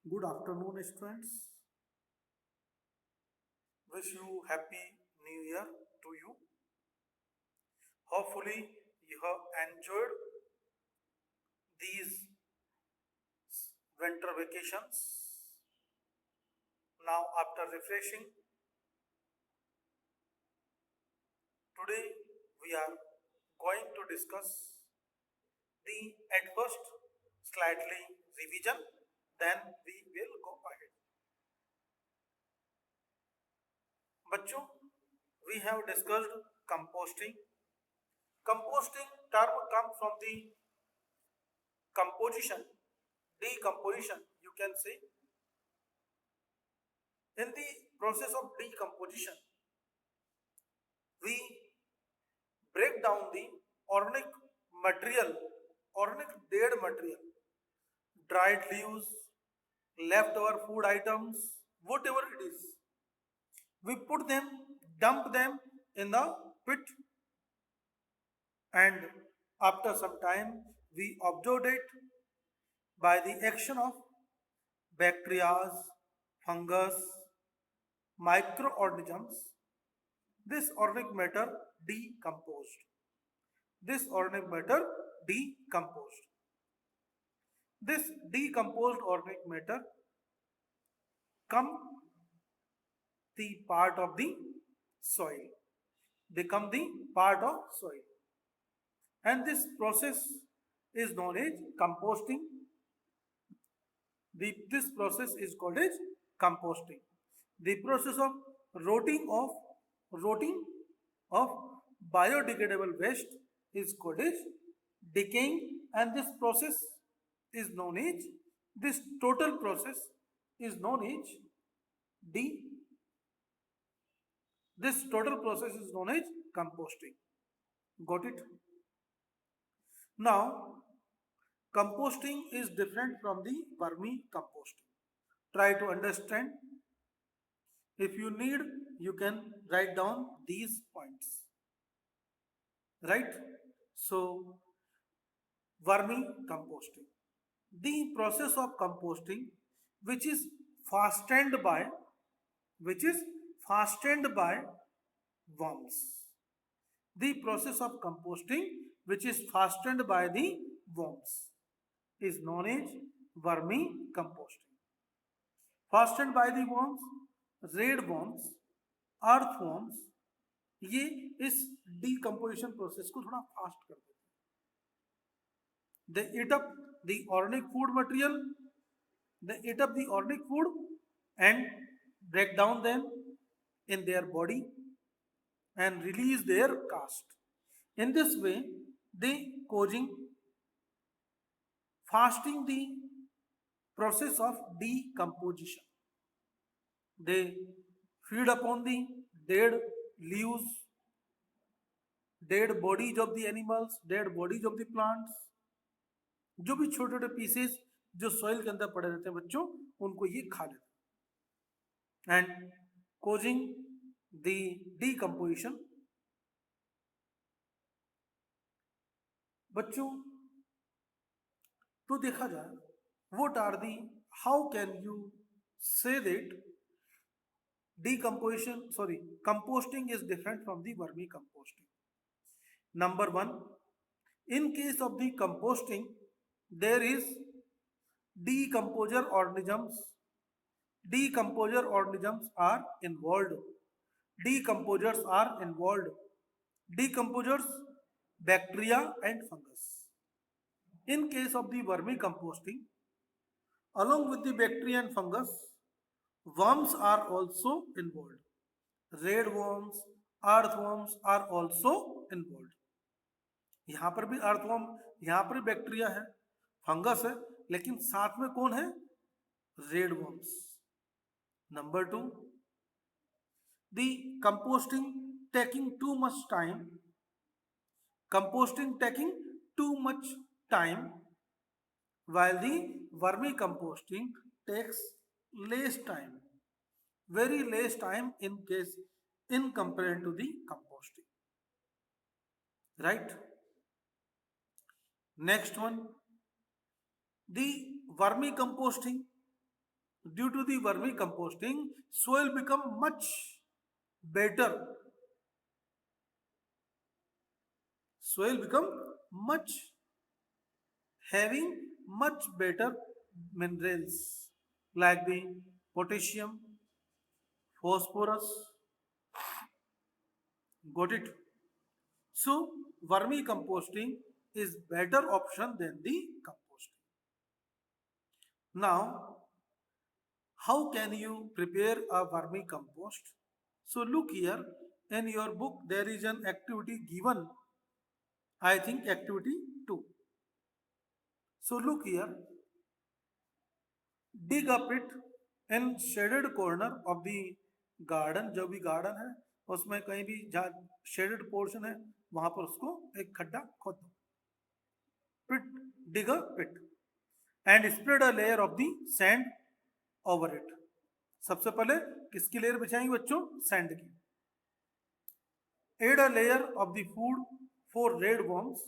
Good afternoon, students. Wish you happy new year to you. Hopefully, you have enjoyed these winter vacations. Now, after refreshing, today we are going to discuss the at first slightly revision, then we will go ahead. बच्चों, we have discussed composting. Composting term comes from the composition, decomposition, you can say. In the process of decomposition, we break down the organic material, organic dead material, dried leaves, leftover food items, whatever it is. We put them, dump them in the pit, and after some time, we observe it by the action of bacteria, fungus, microorganisms. This organic matter decomposed. This organic matter decomposed. This decomposed organic matter come the part of the soil, become the part of soil, and this process is known as composting. This process is called as composting. The process of rotting of rotting of biodegradable waste is called as decaying, and this process is known as this total process is known as de this total process is known as composting. Got it? Now, composting is different from the vermicomposting. Try to understand. If you need, you can write down these points. Right? So, vermicomposting. The process of composting, which is fastened by, which is fastened by worms. The process of composting, which is fastened by the worms, is known as vermicomposting. Fastened by the worms, red worms, earthworms, ये इस decomposition process को थोड़ा fast कर देते हैं. They eat up the organic food material, they eat up the organic food and break down them in their body and release their cast. In this way, they causing fasting the process of decomposition. They feed upon the dead leaves, dead bodies of the animals, dead bodies of the plants. जो भी छोटे छोटे pieces जो soil के अंदर पड़े रहते हैं बच्चों, उनको ये खा लेते हैं एंड causing the decomposition. बच्चों, तो देखा जाए, what are the, how can you say that composting is different from the vermicomposting? Number one, in case of the composting, there is decomposer organisms. Decomposer organisms are involved. Decomposers are involved. Decomposers, bacteria and fungus. In case of the vermicomposting, along with the bacteria and fungus, worms are also involved. Red worms, earthworms are also involved. यहाँ पर भी earthworm, यहाँ पर bacteria है, fungus है, लेकिन साथ में कौन है? Red worms. Number two, the composting taking too much time. Composting taking too much time, while the vermicomposting takes less time, very less time in compared to the composting. Right? Next one, the vermicomposting due to the vermicomposting, soil become much better. Soil become much having much better minerals like the potassium, phosphorus. Got it? So vermicomposting is better option than the composting. Now, how can you prepare a vermicompost? So look here, in your book there is an activity given. I think activity 2. So look here, dig a pit in shaded corner of the garden. जो भी garden है उसमें कहीं भी जहाँ shaded portion है वहां पर उसको एक खड्डा खोद दो. Pit, dig a pit and spread a layer of the sand over it. सबसे पहले किसकी लेयर बिछाएंगे बच्चों? सैंड की. Add a layer of the food for red worms.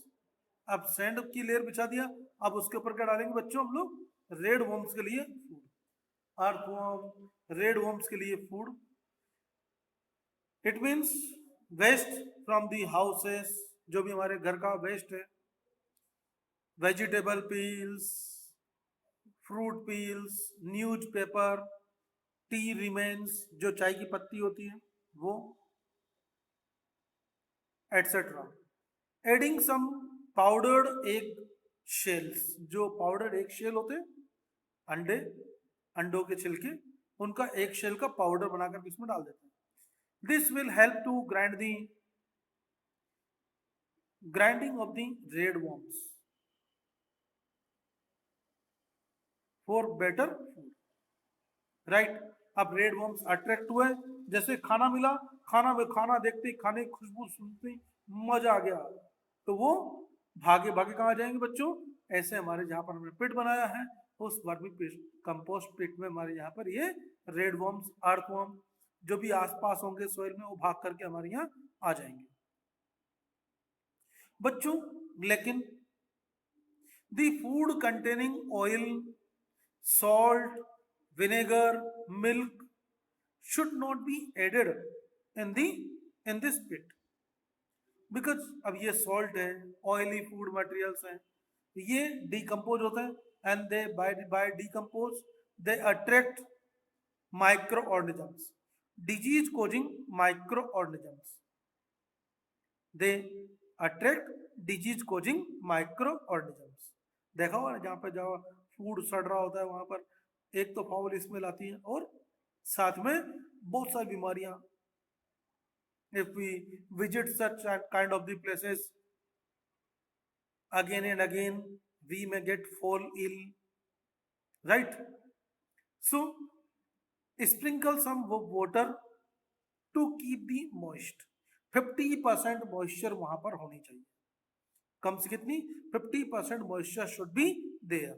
अब सैंड की लेयर बिछा दिया, अब उसके ऊपर क्या डालेंगे बच्चों हम लोग? रेड वॉर्म्स के लिए फूड. अर्थवॉर्म, रेड वॉर्म्स के लिए food. It means waste from the houses, जो भी हमारे घर का वेस्ट है, vegetable peels, fruit peels, newspaper, tea remains, जो चाय की पत्ती होती है वो, etcetera. Adding some powdered egg shells, जो पाउडर्ड एग शेल होते हैं, अंडे, अंडों के छिलके, उनका एक शेल का पाउडर बनाकर इसमें डाल देते हैं. This will help to grinding of the red worms for better food. Right. अब रेड वॉर्म्स अट्रैक्ट हुए, जैसे खाना मिला, खाना में खाना देखते ही, खाने की खुशबू सुनते ही मजा आ गया, तो वो भागे भागे कहाँ जाएंगे बच्चों? ऐसे हमारे जहाँ पर हमने पिट बनाया है उस वर्मी कंपोस्ट पिट में हमारे यहाँ पर ये रेड वॉर्म्स, अर्थवॉर्म जो भी आसपास होंगे सोइल में वो भाग करके हमारे यहाँ आ जाएंगे बच्चों. लेकिन the food containing oil, salt, vinegar, milk should not be added in this pit because अब ये salt है, oily food materials हैं, ये decompose होते हैं and they by decompose they attract microorganisms, disease causing microorganisms. They attract disease causing microorganisms. देखा हुआ जहाँ पे जहाँ फूड सड़ रहा होता है वहां पर एक तो फाउल स्मेल आती है और साथ में बहुत सारी बीमारियां. If we visit such kind of the places again and again we may get fall ill. Right. So sprinkle some water to keep the moist. 50% moisture वहां पर होनी चाहिए. कम से कितनी? 50% moisture should be there.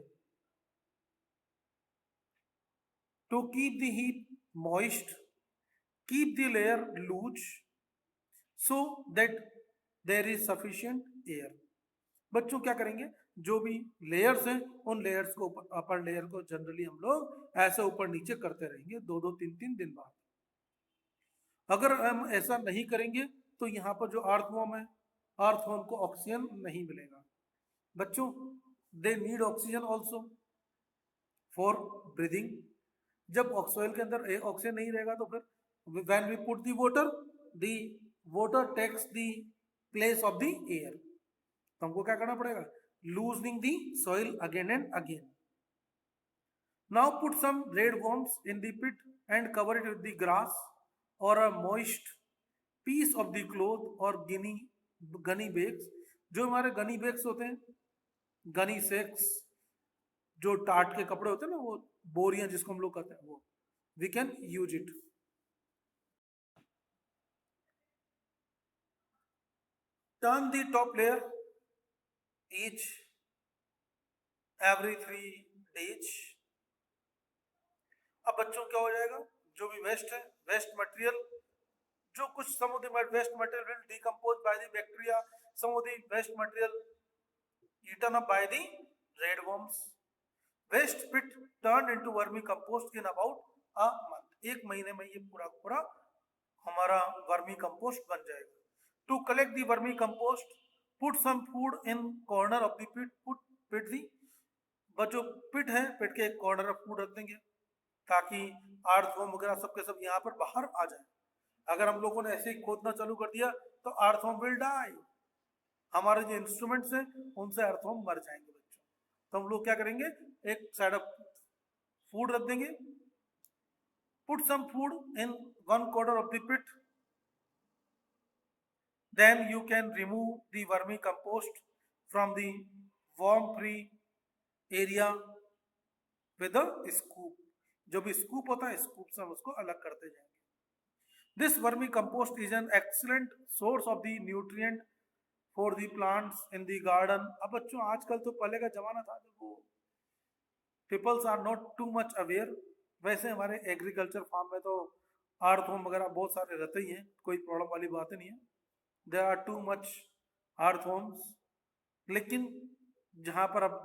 To keep the heap moist, keep the layer loose so that there is sufficient air. बच्चों क्या करेंगे? जो भी लेयर्स हैं उन लेयर्स को अपर लेयर को जनरली हम लोग ऐसे ऊपर नीचे करते रहेंगे 2-2, 3-3 दिन बाद. अगर हम ऐसा नहीं करेंगे तो यहाँ पर जो अर्थवॉर्म है, अर्थवॉर्म को ऑक्सीजन नहीं मिलेगा. बच्चों they need oxygen also for breathing. जब सॉइल के अंदर ऑक्सीजन नहीं रहेगा तो फिर when we put the water takes the place of the air. तो हमको क्या करना पड़ेगा? Loosening the soil again and again. Now put some red worms in the pit and cover it with the grass or a moist piece of the cloth or gunny bags. जो हमारे Ghani bags होते हैं, Ghani sex, जो टाट के कपड़े होते हैं ना, वो बोरियां जिसको हम लोग कहते हैं, वो we can use it. Turn the top layer each every 3 days. अब बच्चों क्या हो जाएगा? जो भी वेस्ट है, वेस्ट मटेरियल, जो कुछ some of the waste material will decompose by the bacteria, some of the waste material eaten up by the red worms. Waste pit turn into vermicompost in about a month. 1 महीने में ये पूरा पूरा हमारा vermi compost बन जाएगा। To collect the vermicompost, put some food in corner of the pit, put pit the, जो pit है पिट के एक कॉर्नर में फूड रख देंगे ताकि आर्थवॉर्म वगैरह सब के सब यहाँ पर बाहर आ जाए। अगर हम लोगों ने ऐसे ही खोदना चालू कर दिया तो आर्थवॉर्म विल डाई। हमारे जो इंस्ट्रूमेंट्स हैं उनसे आर्थवॉर्म मर जाएंगे बच्चों। तो हम लोग क्या करेंगे, एक साइड ऑफ फूड रख देंगे, put some food in one corner of the pit, then you can remove the vermicompost from the worm free area with a scoop। जो भी स्कूप होता है स्कूप से हम उसको अलग करते जाएंगे। This vermicompost is an excellent source of the nutrient for the plants in the garden। अब बच्चों आजकल तो पहले का जमाना था जब वो peoples are not too much aware. वैसे हमारे एग्रीकल्चर फार्म में तो आर्थवॉर्म वगैरह बहुत सारे रहते ही हैं, कोई प्रॉब्लम वाली बात नहीं है। There are too much earthworms. लेकिन जहाँ पर अब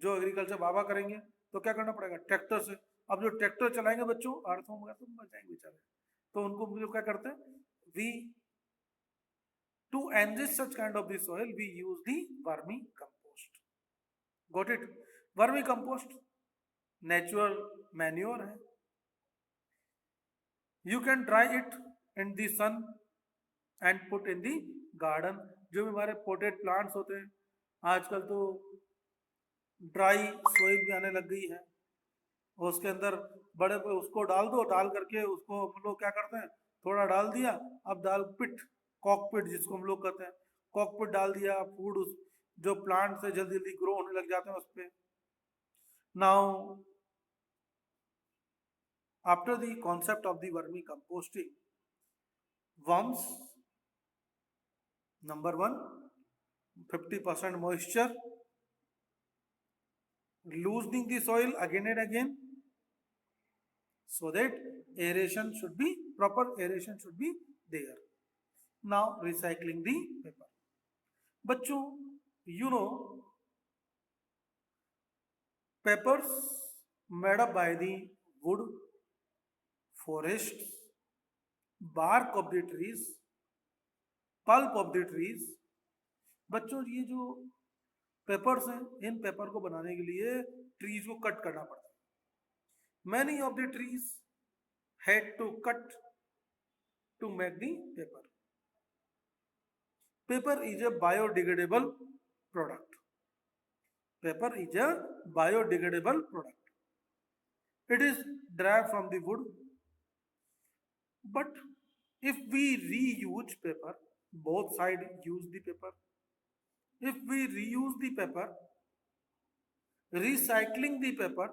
जो एग्रीकल्चर बाबा करेंगे तो क्या करना पड़ेगा, ट्रैक्टर से। अब जो ट्रैक्टर चलाएंगे बच्चों आर्थवॉर्म वगैरह तो मर जाएंगे बेचारे। तो उनको हम लोग क्या करते हैं, we to enrich such kind of the soil we use the vermicompost. Got it. Vermicompost natural manure है। You can dry it in the sun and put in the garden. जो भी हमारे potted plants होते हैं आजकल तो dry soil भी आने लग गई है, और उसके अंदर बड़े उसको डाल दो, डाल करके उसको हम लोग क्या करते हैं, थोड़ा डाल दिया, अब डाल पिट, कॉकपिट जिसको हम लोग कहते हैं, कॉकपिट डाल दिया, फूड उस जो प्लांट से जल्दी जल्दी ग्रो होने लग जाते हैं उस पर। Now after the concept of the vermi composting, worms number 1 50% moisture, loosening the soil again and again so that aeration should be proper, aeration should be there. Now recycling the paper। बच्चों you know papers made up by the wood, forests, bark of the trees, pulp of the trees। बच्चों ये जो papers हैं इन paper को बनाने के लिए trees को कट करना पड़ता है। Many of the trees had to cut to make the paper. Paper is a biodegradable product. Paper is a biodegradable product. It is derived from the wood, but if we reuse paper, both side use the paper, if we reuse the paper, recycling the paper,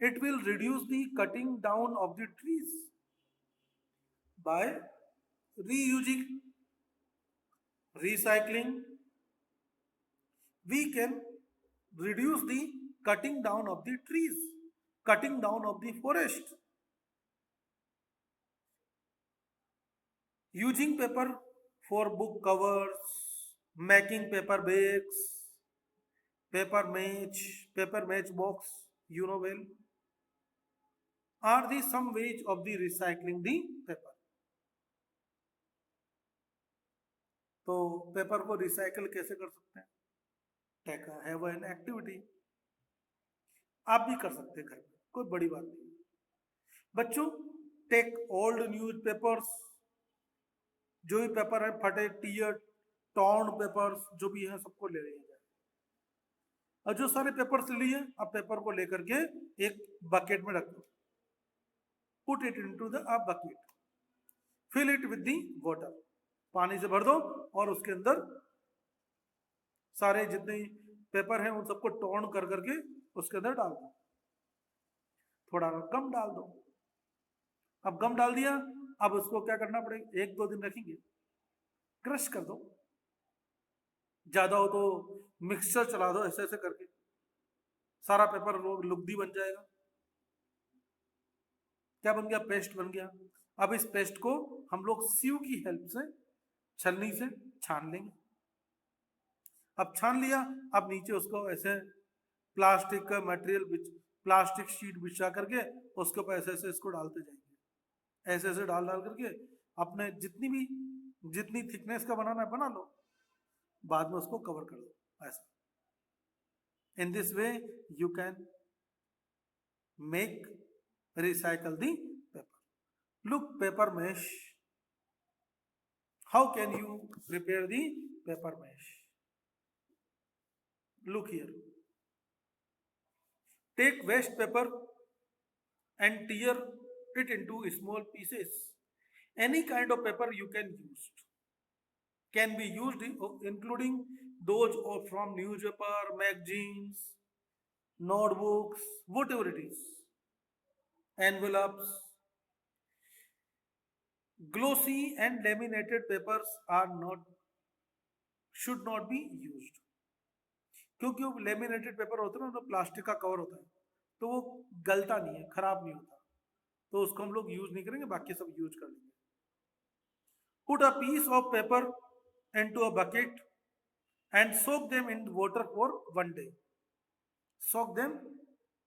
it will reduce the cutting down of the trees। by reusing, recycling, we can reduce the cutting down of the trees, cutting down of the forest। Using paper for book covers, making paper bags, paper match box, you know well, are the some ways of the recycling the paper। तो paper को recycle कैसे कर सकते हैं, take have an activity. आप भी कर सकते हैं घर में, कोई बड़ी बात नहीं। बच्चों टेक ओल्ड न्यूज पेपर्स, जो भी पेपर है फटे टीयर टॉर्न पेपर्स जो भी है सबको ले लिया जाए। और जो सारे पेपर्स लिए अब पेपर को लेकर के एक बकेट में रख दो, put it into the bucket, fill it with the water, पानी से भर दो और उसके अंदर सारे जितने पेपर हैं उन सबको टॉर्न कर करके उसके अंदर डाल दो। थोड़ा गम डाल दो। अब गम डाल दिया, अब उसको क्या करना पड़ेगा, 1-2 दिन रखेंगे, क्रश कर दो, ज्यादा हो तो मिक्सचर चला दो, ऐसे ऐसे करके सारा पेपर लुगदी बन जाएगा। क्या बन गया, पेस्ट बन गया। अब इस पेस्ट को हम लोग सीव की हेल्प से छलनी से छान लेंगे। अब छान लिया, अब नीचे उसको ऐसे प्लास्टिक का मटेरियल प्लास्टिक शीट बिछा करके उसके ऊपर ऐसे ऐसे इसको डालते जाएंगे, ऐसे ऐसे डाल डाल करके अपने जितनी थिकनेस का बनाना है बना लो, बाद में उसको कवर कर दो ऐसा। इन this way you can make recycle the paper. Look, paper mesh. How can you prepare the paper mesh? Look here. Take waste paper and tear it into small pieces. Any kind of paper you can be used including those from newspaper, magazines, notebooks, whatever it is, envelopes. Glossy and laminated papers should not be used. क्योंकि वो laminated paper होता है ना, तो plastic का cover होता है, तो वो गलता नहीं है, खराब नहीं होता, तो उसको हम लोग यूज नहीं करेंगे, बाकी सब यूज कर लेंगे। Put a piece of paper into a bucket and soak them in water for 1 day. Soak them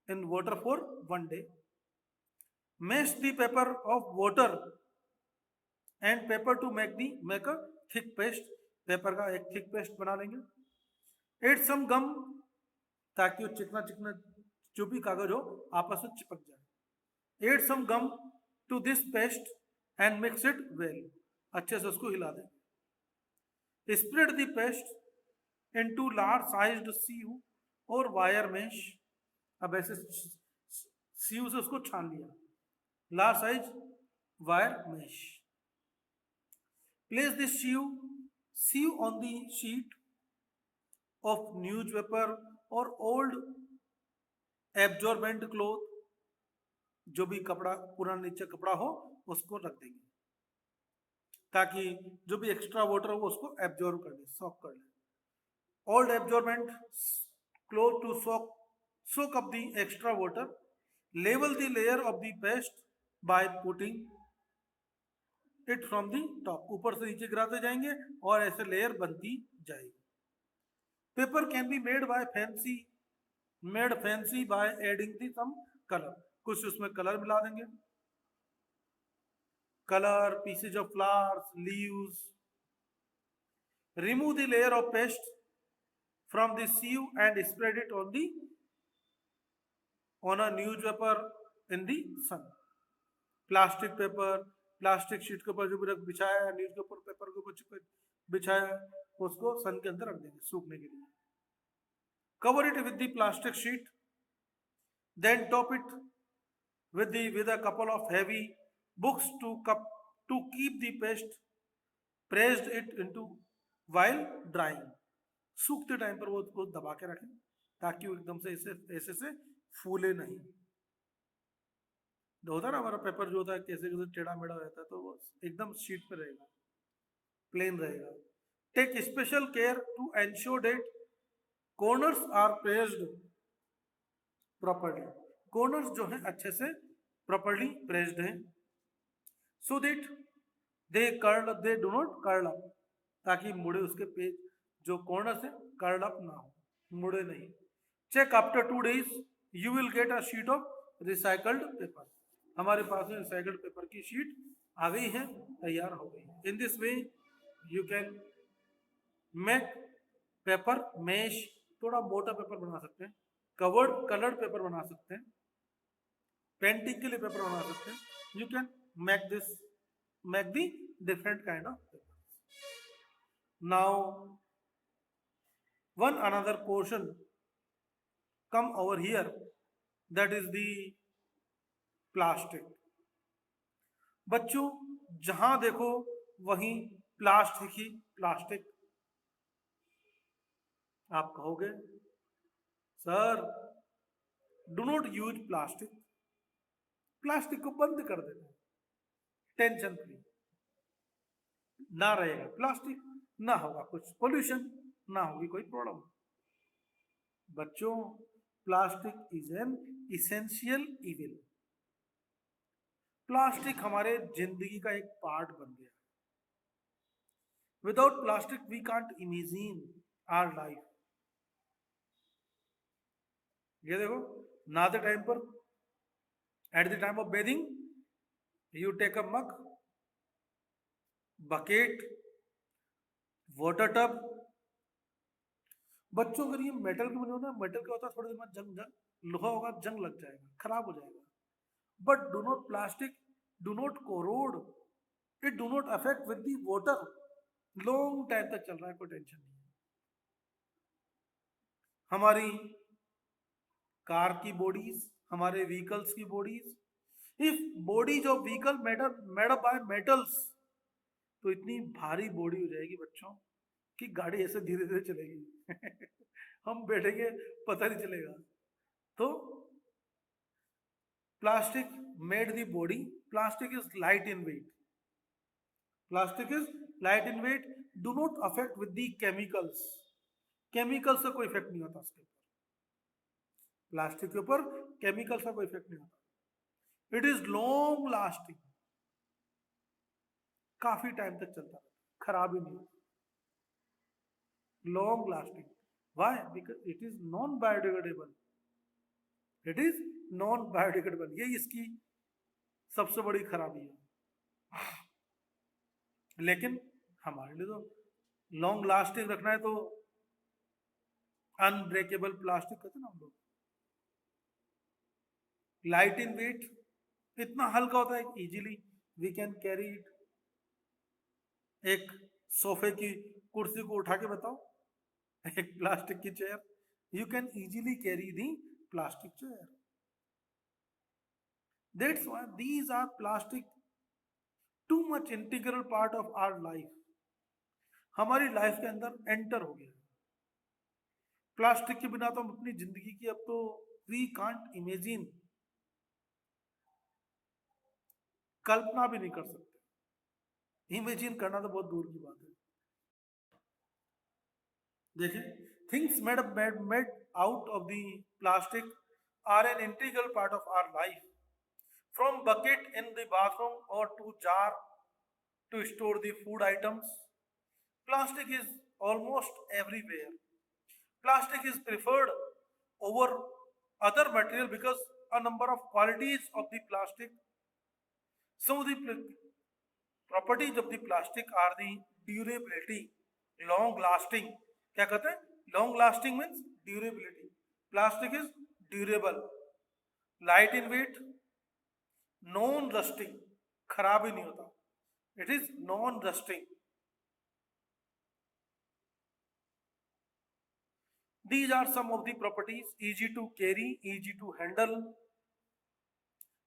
in water for 1 day. Mash the paper of water and paper to make a thick paste. Paper का एक thick paste बना लेंगे। Add some गम, ताकि वो चिकना चिकना जो भी कागज हो आपस में चिपक जाए। Add some gum to this paste and mix it well, अच्छे से उसको हिला दें। Spread the paste into large sized sieve or wire mesh. अब ऐसे सीव से उसको छान लिया, large size wire mesh. Place this sieve on the sheet of newspaper or old absorbent cloth, जो भी कपड़ा पुराना नीचे कपड़ा हो उसको रख देंगे, ताकि जो भी एक्स्ट्रा वाटर हो उसको एब्जॉर्ब कर ले, सॉक कर ले। Old absorbent cloth to soak up the extra water. Level the layer of the paste by putting it from the top. ऊपर से नीचे गिराते जाएंगे और ऐसे लेयर बनती जाएगी। Paper can be made fancy by adding the some color. कुछ उसमें कलर मिला देंगे, color, pieces of flowers, leaves. Remove the layer of paste from the sieve and spread it on a newspaper in the sun. Plastic paper, plastic sheet के ऊपर जो भी बिछाया, news के ऊपर पेपर के ऊपर बिछाया, उसको सन के अंदर रख देंगे सूखने के लिए। Cover it with the plastic sheet, then top it with a couple of heavy books to keep the paste. Pressed it into while drying. सूखते टाइम पर वो दबा के रखें, ताकि वो एकदम से ऐसे से फूले नहीं। होता ना हमारा पेपर जो होता है कैसे कैसे टेढ़ा मेढ़ा रहता है, तो वो एकदम शीट पे रहेगा, प्लेन रहेगा। Take special care to ensure that corners are pressed properly. Corners जो है अच्छे से प्रॉपर्ली प्रेस्ड हैं, so that they do not curl up, ताकि मुड़े उसके पेज जो कॉर्नर से कर्ल अप ना हो, मुड़े नहीं। Check after 2 days you will get a sheet of recycled paper. हमारे पास में रिसाइकल्ड पेपर की शीट आ गई है, तैयार हो गई। In this way you can make paper mesh. थोड़ा मोटा पेपर बना सकते हैं, कलर्ड पेपर बना सकते हैं, पेंटिंग के लिए पेपर बना सकते हैं। You can make the different kind of paper. Now one another portion come over here, that is the plastic. बच्चों जहां देखो वहीं प्लास्टिक ही प्लास्टिक। आप कहोगे sir do not use plastic, plastic को बंद कर देना, टेंशन फ्री, ना रहेगा प्लास्टिक, ना होगा कुछ पोल्यूशन, ना होगी कोई प्रॉब्लम। बच्चों plastic is an essential evil. Plastic हमारे जिंदगी का एक पार्ट बन गया। Without plastic we can't imagine our life. ये देखो, नहाते टाइम पर, at the time of bathing, you take a mug, bucket, water tub. बच्चों अगर ये मेटल के बने हो ना, मेटल का होता है थोड़ी देर में जंग लोहा होगा, जंग लग जाएगा, खराब हो जाएगा। But do not plastic, do not corrode, it do not affect with the water, long time तक चल रहा है, कोई टेंशन नहीं है। हमारी कार की बॉडीज, हमारे व्हीकल्स की bodies, if bodies of vehicle made up by metals, तो इतनी भारी बॉडी हो जाएगी बच्चों कि गाड़ी ऐसे धीरे धीरे चलेगी हम बैठेंगे पता नहीं चलेगा। तो plastic made the body, plastic is light in weight, plastic is light in weight, do not affect with the chemicals, chemical से कोई इफेक्ट नहीं होता उसके ऊपर, प्लास्टिक के ऊपर केमिकल का कोई इफेक्ट नहीं होता। इट इज लॉन्ग लास्टिंग, काफी टाइम तक चलता है, खराब ही नहीं होता, long lasting. Why? Because it is non biodegradable, it is non biodegradable, ये इसकी सबसे बड़ी खराबी है। लेकिन हमारे लिए तो लॉन्ग लास्टिंग रखना है तो अनब्रेकेबल प्लास्टिक कहते हैं ना हम लोग। लाइट इन वेट, इतना हल्का होता है easily we can carry it. एक सोफे की कुर्सी को उठा के बताओ, एक प्लास्टिक की chair, you can easily carry the plastic chair. That's why these are plastic too much integral part of our life, हमारी लाइफ के अंदर एंटर हो गया। प्लास्टिक के बिना तो हम अपनी जिंदगी की अब तो वी कांट इमेजिन, कल्पना भी नहीं कर सकते, इमेजिन करना तो बहुत दूर की बात है। देखिए, things made out of the plastic are an integral part of our life, from bucket in the bathroom or to jar to store the food items. Plastic is almost everywhere. Plastic is preferred over other material because a number of qualities of the plastic. Some of the properties of the plastic are the durability, long lasting. क्या कहते हैं? Long lasting means durability. Plastic is durable, light in weight, non rusting, खराब ही नहीं होता. It is non rusting. These are some of the properties: easy to carry, easy to handle.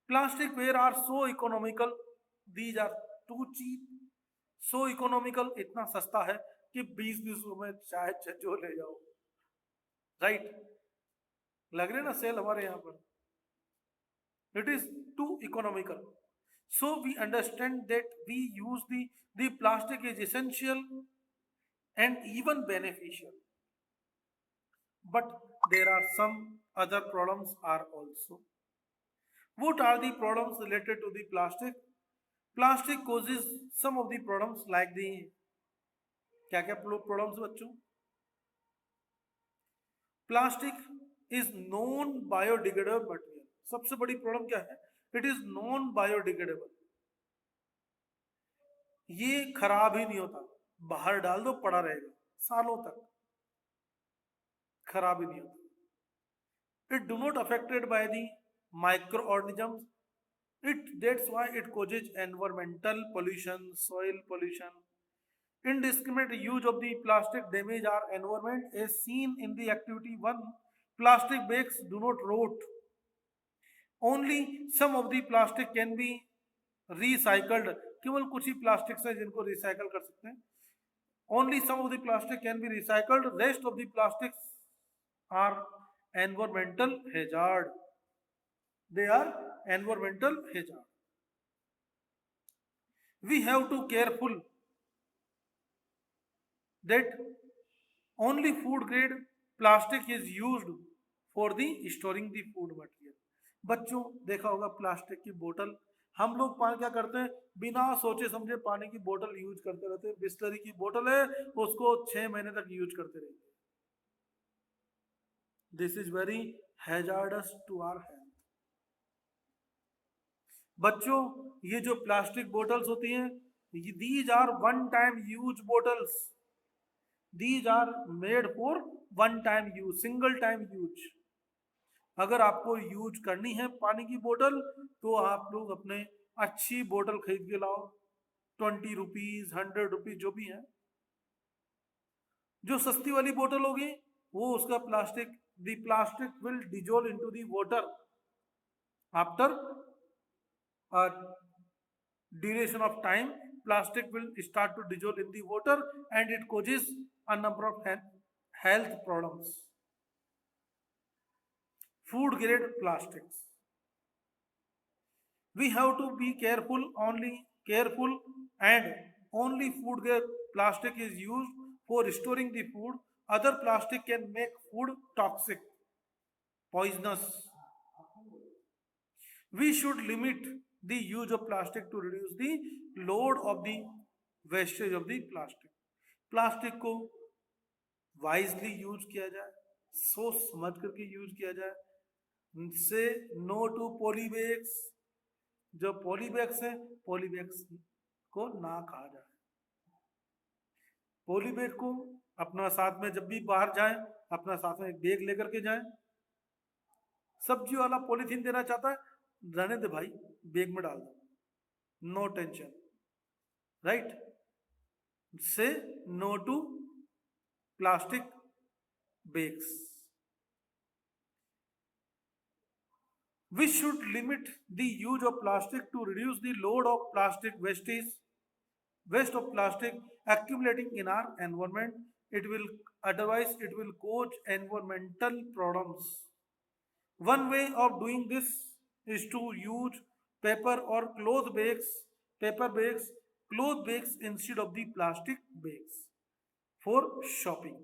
Plastic ware are so economical. These are too cheap. So economical, इतना सस्ता है कि 20-20 रुपए चाहे जो ले जाओ, राइट? लग रहे ना सेल हमारे यहाँ पर? It is too economical. So we understand that we use the plastic is essential and even beneficial. But there are some other problems are also. What are the problems related to the plastic? Plastic causes some of the problems like the क्या क्या problems बच्चों? Plastic is non-biodegradable material. सबसे बड़ी problem क्या है? It is non-biodegradable. ये खराब ही नहीं होता, बाहर डाल दो पड़ा रहेगा सालों तक, खराब ही नहीं होता. It do not affected by the microorganisms. That's why it causes environmental pollution, soil pollution. Indiscriminate use of the plastic damage our environment as seen in the activity 1. Plastic bags do not rot. Only some of the plastic can be recycled. केवल कुछ ही plastics हैं जिनको recycle कर सकते हैं. Only some of the plastic can be recycled. Rest of the plastics are environmental hazard. They are environmental hazard. We have to careful that only food grade plastic is used for the storing the food material. बच्चों देखा होगा plastic की बोतल, हम लोग पानी क्या करते हैं, बिना सोचे समझे पानी की बोतल यूज करते रहते हैं. बिस्लरी की बोतल है, उसको 6 महीने तक यूज करते रहेंगे. This is very hazardous to our health. बच्चों, ये जो प्लास्टिक बोतल्स होती हैं, these are one time use bottles. These are made for one time use, single time use. अगर आपको यूज करनी है पानी की बोतल तो आप लोग अपने अच्छी बोतल खरीद के लाओ, 20 रुपीज 100 रुपीज जो भी है। जो सस्ती वाली बोतल होगी वो उसका plastic, the plastic will dissolve into the water after a duration of time. Plastic will start to dissolve in the water and it causes a number of health problems. Food grade plastics, we have to be careful and only food grade plastic is used for storing the food. Other plastic can make food toxic, poisonous. We should limit the use of plastic to reduce the load of the wastage of the plastic. Plastic को wisely use किया जाए, सोच समझ करके use किया जाए। से no to poly bags, जो पॉली बैग्स है पॉली बैग्स को ना कहा जाए। पॉली बैग को अपना साथ में जब भी बाहर जाए अपना साथ में एक बैग लेकर के जाए। सब्जी वाला पॉलीथीन देना चाहता है, रहने दे भाई, बैग में डाल दो, no tension, right. Say no to plastic bags. We should limit the use of plastic to reduce the load of plastic waste of plastic accumulating in our environment. Otherwise it will cause environmental problems. One way of doing this is to use paper or cloth bags instead of the plastic bags for shopping.